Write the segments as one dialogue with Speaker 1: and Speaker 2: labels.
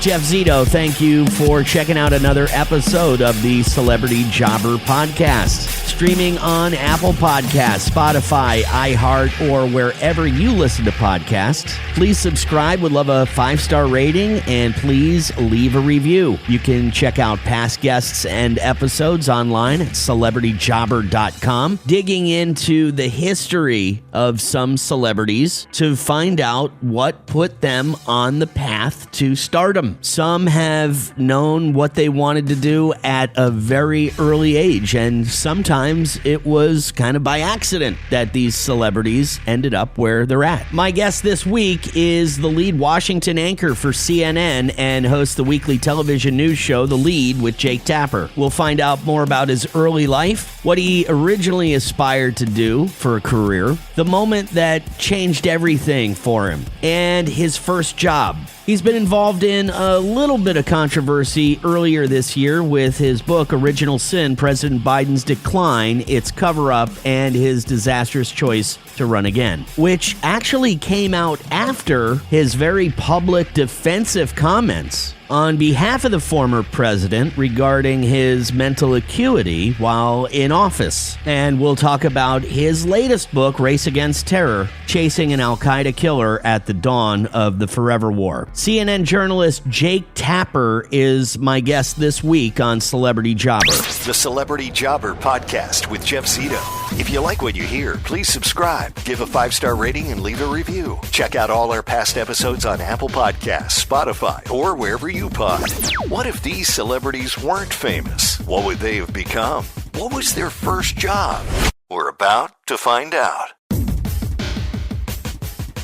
Speaker 1: Jeff Zito. Thank you for checking out another episode of the Celebrity Jobber Podcast. Streaming on Apple Podcasts, Spotify, iHeart, or wherever you listen to podcasts. Please subscribe. Would love a 5-star rating, and please leave a review. You can check out past guests and episodes online at celebrityjobber.com, digging into the history of some celebrities to find out what put them on the path to stardom. Some have known what they wanted to do at a very early age, and sometimes it was kind of by accident that these celebrities ended up where they're at. My guest this week is the lead Washington anchor for CNN and hosts the weekly television news show The Lead with Jake Tapper. We'll find out more about his early life, what he originally aspired to do for a career, the moment that changed everything for him, and his first job. He's been involved in a little bit of controversy earlier this year with his book, Original Sin, President Biden's Decline, Its Cover-Up, and his disastrous choice to run again, which actually came out after his very public defensive comments on behalf of the former president regarding his mental acuity while in office. And we'll talk about his latest book, Race Against Terror, Chasing an Al-Qaeda Killer at the Dawn of the Forever War. CNN journalist Jake Tapper is my guest this week on Celebrity Jobber.
Speaker 2: The Celebrity Jobber Podcast with Jeff Zito. If you like what you hear, please subscribe, give a 5-star rating, and leave a review. Check out all our past episodes on Apple Podcasts, Spotify, or wherever you pod. What if these celebrities weren't famous? What would they have become? What was their first job? We're about to find out.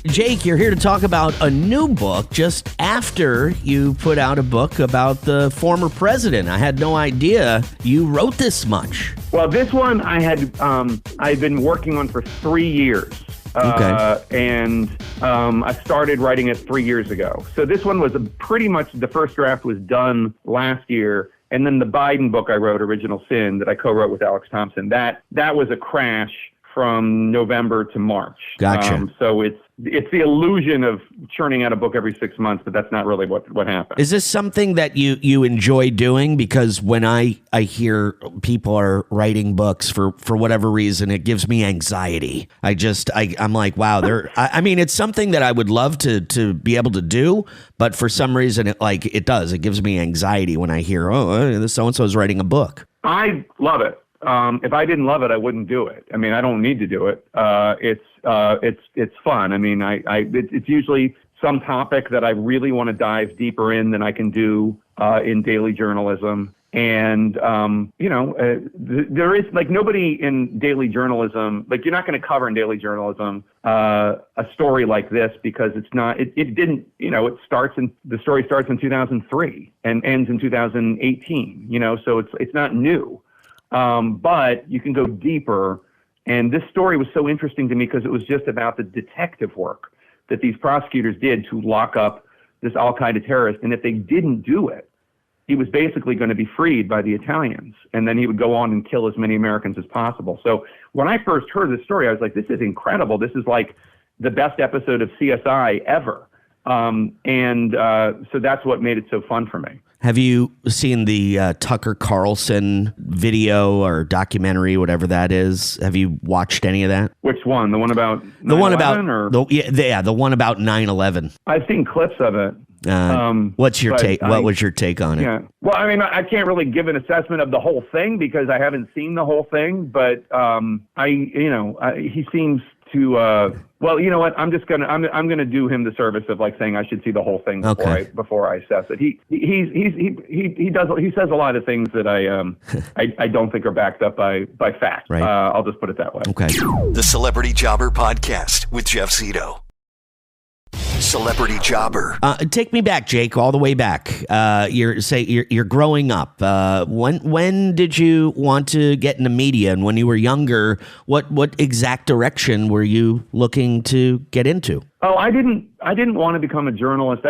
Speaker 1: Jake, you're here to talk about a new book just after you put out a book about the former president. I had no idea you wrote this much.
Speaker 3: Well, this one I've been working on for 3 years.
Speaker 1: Okay.
Speaker 3: And I started writing it 3 years ago. So this one was pretty much the first draft was done last year. And then the Biden book I wrote, Original Sin, that I co-wrote with Alex Thompson, that was a crash from November to March.
Speaker 1: Gotcha.
Speaker 3: So it's the illusion of churning out a book every 6 months, but that's not really what happened.
Speaker 1: Is this something that you enjoy doing? Because when I hear people are writing books for whatever reason, it gives me anxiety. I'm like, wow, I mean, it's something that I would love to be able to do, but for some reason it gives me anxiety when I hear, this so-and-so is writing a book.
Speaker 3: I love it. If I didn't love it, I wouldn't do it. I mean, I don't need to do it. It's fun. I mean, it's usually some topic that I really want to dive deeper in than I can do in daily journalism. And there is nobody in daily journalism, you're not going to cover in daily journalism a story like this because it's not. It didn't. The story starts in 2003 and ends in 2018. So it's not new. But you can go deeper. And this story was so interesting to me because it was just about the detective work that these prosecutors did to lock up this Al-Qaeda terrorist. And if they didn't do it, he was basically going to be freed by the Italians. And then he would go on and kill as many Americans as possible. So when I first heard this story, I was like, this is incredible. This is like the best episode of CSI ever. So that's what made it so fun for me.
Speaker 1: Have you seen the Tucker Carlson video or documentary, whatever that is? Have you watched any of that?
Speaker 3: Which one? The one about 9/11?
Speaker 1: The one about 9/11.
Speaker 3: I've seen clips of it.
Speaker 1: What's your take? What was your take on it?
Speaker 3: Yeah. Well, I mean, I can't really give an assessment of the whole thing because I haven't seen the whole thing. But he seems to. Well, you know what? I'm gonna do him the service of saying I should see the whole thing before I assess it. He says a lot of things that I don't think are backed up by fact.
Speaker 1: Right.
Speaker 3: I'll just put it that way.
Speaker 1: Okay.
Speaker 2: The Celebrity Jobber Podcast with Jeff Zito. Celebrity Jobber.
Speaker 1: Take me back, Jake, all the way back. You're growing up. When did you want to get into media? And when you were younger, what exact direction were you looking to get into?
Speaker 3: Oh, I didn't want to become a journalist.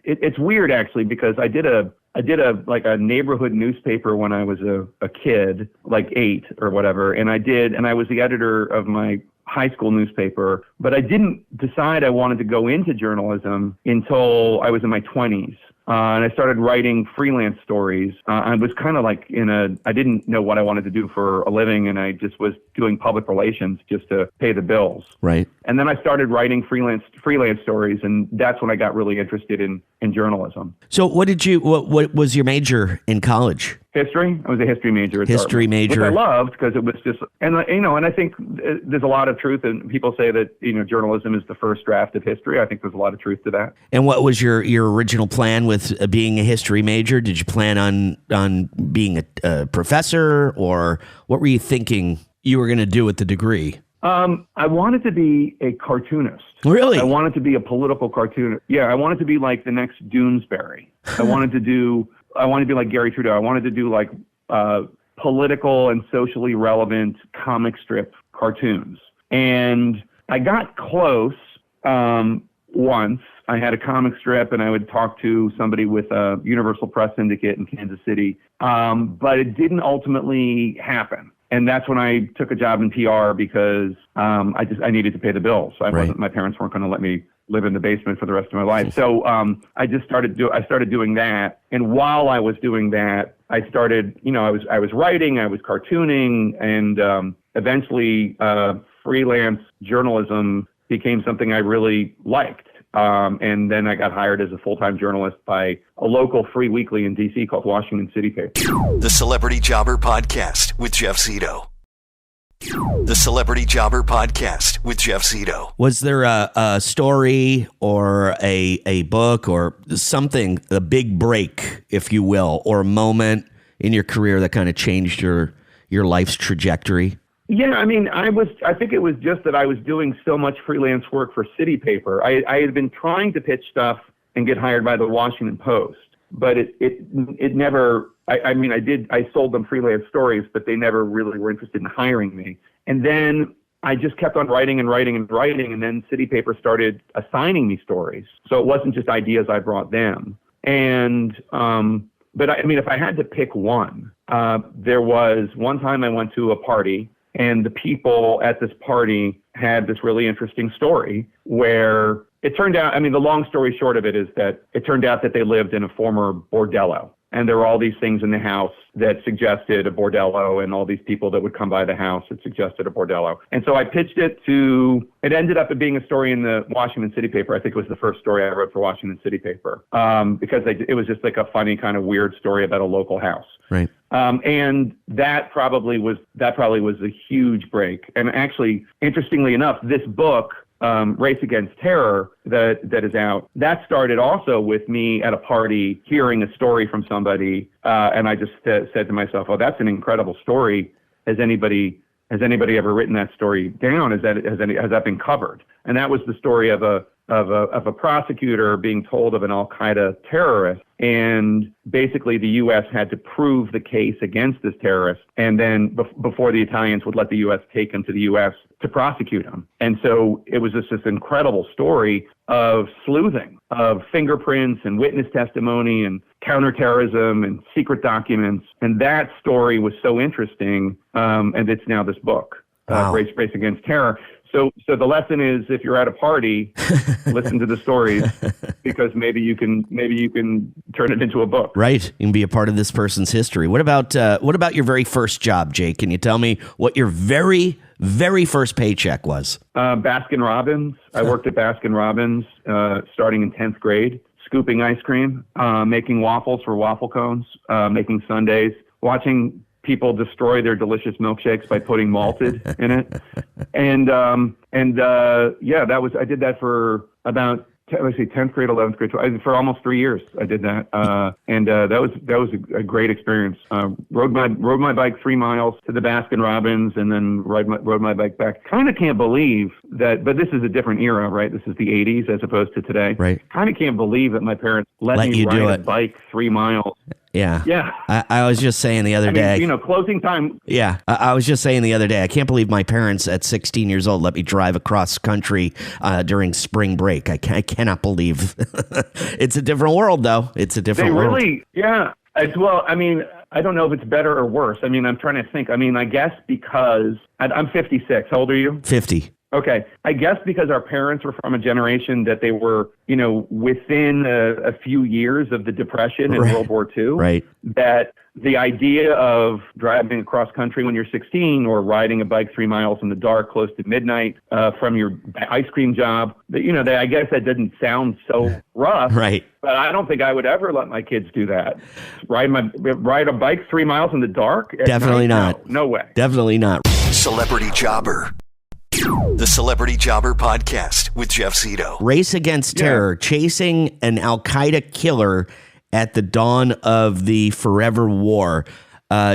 Speaker 3: It's weird actually because I did a a neighborhood newspaper when I was a kid, 8 or whatever, and I was the editor of my high school newspaper, but I didn't decide I wanted to go into journalism until I was in my 20s. and I started writing freelance stories. I was kind of like I didn't know what I wanted to do for a living, and I just was doing public relations just to pay the bills.
Speaker 1: Right.
Speaker 3: And then I started writing freelance stories, and that's when I got really interested in journalism.
Speaker 1: So what was your major in college?
Speaker 3: History. I was a history major.
Speaker 1: History major.
Speaker 3: Which I loved because it was just, and I think there's a lot of truth, and people say that, journalism is the first draft of history. I think there's a lot of truth to that.
Speaker 1: And what was your original plan with being a history major? Did you plan on being a professor, or what were you thinking you were going to do with the degree?
Speaker 3: I wanted to be a cartoonist.
Speaker 1: Really?
Speaker 3: I wanted to be a political cartoonist. Yeah, I wanted to be like the next Doonesbury. I wanted to be like Gary Trudeau. I wanted to do like political and socially relevant comic strip cartoons. And I got close once. I had a comic strip, and I would talk to somebody with a Universal Press Syndicate in Kansas City, but it didn't ultimately happen. And that's when I took a job in PR because I needed to pay the bills. My parents weren't going to let me live in the basement for the rest of my life. So I started doing that. And while I was doing that, I started, I was writing, I was cartooning, and eventually freelance journalism became something I really liked. And then I got hired as a full-time journalist by a local free weekly in D.C. called Washington City Paper.
Speaker 2: The Celebrity Jobber Podcast with Jeff Zito. The Celebrity Jobber Podcast with Jeff Zito.
Speaker 1: Was there a story or a book or something, a big break, if you will, or a moment in your career that kind of changed your life's trajectory?
Speaker 3: Yeah, I mean, I think it was just that I was doing so much freelance work for City Paper. I had been trying to pitch stuff and get hired by the Washington Post, but it never, I sold them freelance stories, but they never really were interested in hiring me. And then I just kept on writing, and then City Paper started assigning me stories. So it wasn't just ideas I brought them. And, but if I had to pick one, there was one time I went to a party, and the people at this party had this really interesting story where it turned out, the long story short of it is that it turned out that they lived in a former bordello. And there were all these things in the house that suggested a bordello, and all these people that would come by the house that suggested a bordello. And so I pitched it ended up being a story in the Washington City Paper. I think it was the first story I wrote for Washington City Paper, because it was just like a funny kind of weird story about a local house.
Speaker 1: Right.
Speaker 3: And that probably was a huge break. And actually, interestingly enough, this book, Race Against Terror, that is out, that started also with me at a party hearing a story from somebody, and I just said to myself, "Oh, that's an incredible story. Has anybody ever written that story down? Has that been covered?" And that was the story of a prosecutor being told of an Al-Qaeda terrorist, and basically the U.S. had to prove the case against this terrorist, and then before the Italians would let the U.S. take him to the U.S. to prosecute him. And so it was just this incredible story of sleuthing, of fingerprints and witness testimony and counterterrorism and secret documents. And that story was so interesting, and it's now this book,
Speaker 1: Wow.
Speaker 3: Race Against Terror. So the lesson is, if you're at a party, listen to the stories, because maybe you can turn it into a book.
Speaker 1: Right. You can be a part of this person's history. What about your very first job, Jake? Can you tell me what your very, very first paycheck was?
Speaker 3: Baskin Robbins. I worked at Baskin Robbins starting in 10th grade, scooping ice cream, making waffles for waffle cones, making sundaes, watching people destroy their delicious milkshakes by putting malted in it. And I did that for about 10th grade, 11th grade, for almost 3 years. I did that. That was a great experience. Rode my bike 3 miles to the Baskin Robbins, and then rode my bike back. Kind of can't believe that, but this is a different era, right? This is the 80s as opposed to today.
Speaker 1: Right.
Speaker 3: Kind of can't believe that my parents let me ride a bike 3 miles.
Speaker 1: Yeah.
Speaker 3: Yeah.
Speaker 1: I was just saying the other day.
Speaker 3: Closing time.
Speaker 1: Yeah. I was just saying the other day, I can't believe my parents at 16 years old let me drive across country during spring break. I cannot believe. It's a different world, though. It's a different world.
Speaker 3: Really, yeah. I don't know if it's better or worse. I'm trying to think. I guess because I'm 56. How old are you?
Speaker 1: 50.
Speaker 3: Okay. I guess because our parents were from a generation that they were, within a few years of the Depression and World War II,
Speaker 1: right,
Speaker 3: that the idea of driving across country when you're 16 or riding a bike 3 miles in the dark close to midnight from your ice cream job, I guess that didn't sound so rough.
Speaker 1: Right.
Speaker 3: But I don't think I would ever let my kids do that. Ride a bike 3 miles in the dark?
Speaker 1: Definitely not.
Speaker 3: No way.
Speaker 1: Definitely not.
Speaker 2: Celebrity Jobber. The Celebrity Jobber Podcast with Jeff Zito.
Speaker 1: Race Against Terror, chasing an Al-Qaeda killer at the dawn of the Forever War.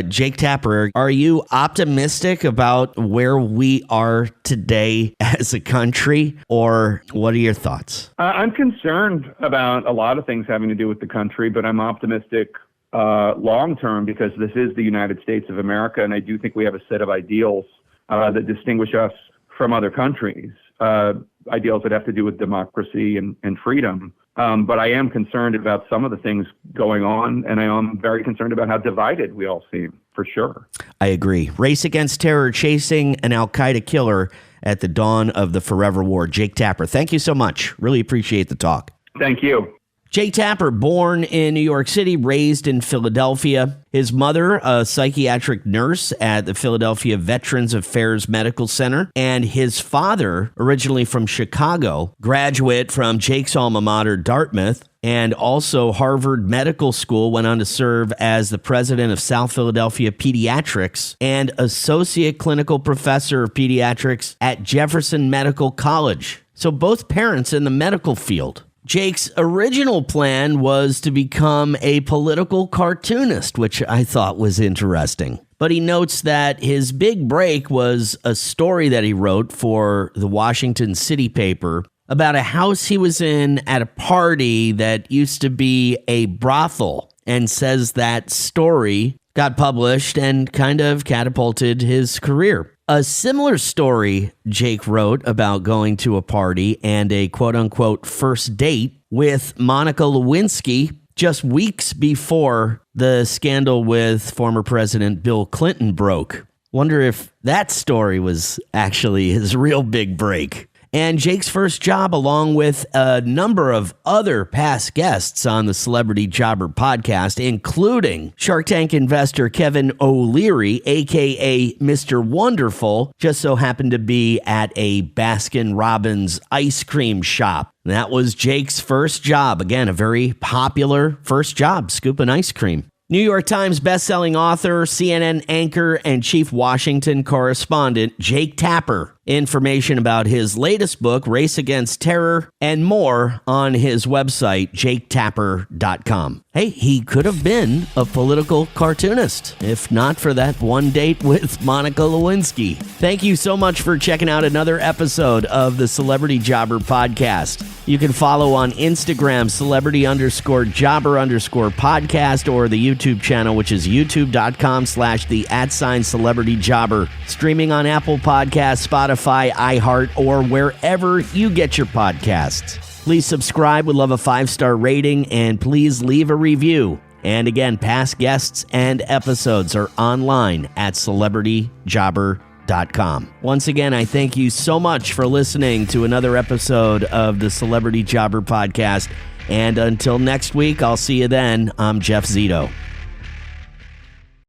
Speaker 1: Jake Tapper, are you optimistic about where we are today as a country, or what are your thoughts?
Speaker 3: I'm concerned about a lot of things having to do with the country, but I'm optimistic long term because this is the United States of America, and I do think we have a set of ideals that distinguish us from other countries, ideals that have to do with democracy and freedom. But I am concerned about some of the things going on, and I am very concerned about how divided we all seem, for sure.
Speaker 1: I agree. Race Against Terror, chasing an Al-Qaeda killer at the dawn of the Forever War. Jake Tapper, thank you so much. Really appreciate the talk.
Speaker 3: Thank you.
Speaker 1: Jake Tapper, born in New York City, raised in Philadelphia. His mother, a psychiatric nurse at the Philadelphia Veterans Affairs Medical Center, and his father, originally from Chicago, graduate from Jake's alma mater, Dartmouth, and also Harvard Medical School, went on to serve as the president of South Philadelphia Pediatrics and associate clinical professor of pediatrics at Jefferson Medical College. So both parents in the medical field. Jake's original plan was to become a political cartoonist, which I thought was interesting. But he notes that his big break was a story that he wrote for the Washington City paper about a house he was in at a party that used to be a brothel, and says that story got published and kind of catapulted his career. A similar story Jake wrote about going to a party and a quote-unquote first date with Monica Lewinsky just weeks before the scandal with former President Bill Clinton broke. Wonder if that story was actually his real big break. And Jake's first job, along with a number of other past guests on the Celebrity Jobber podcast, including Shark Tank investor Kevin O'Leary, a.k.a. Mr. Wonderful, just so happened to be at a Baskin-Robbins ice cream shop. That was Jake's first job. Again, a very popular first job, scooping ice cream. New York Times bestselling author, CNN anchor, and chief Washington correspondent Jake Tapper. Information about his latest book, Race Against Terror, and more on his website, jaketapper.com. Hey, he could have been a political cartoonist, if not for that one date with Monica Lewinsky. Thank you so much for checking out another episode of the Celebrity Jobber podcast. You can follow on Instagram, celebrity_jobber_podcast, or the YouTube channel, which is youtube.com/the@celebrityjobber. Streaming on Apple Podcasts, Spotify, iHeart, or wherever you get your podcasts. Please subscribe. We'd love a 5-star rating, and please leave a review. And again, past guests and episodes are online at celebrityjobber.com. Once again, I thank you so much for listening to another episode of the Celebrity Jobber podcast. And until next week, I'll see you then. I'm Jeff Zito.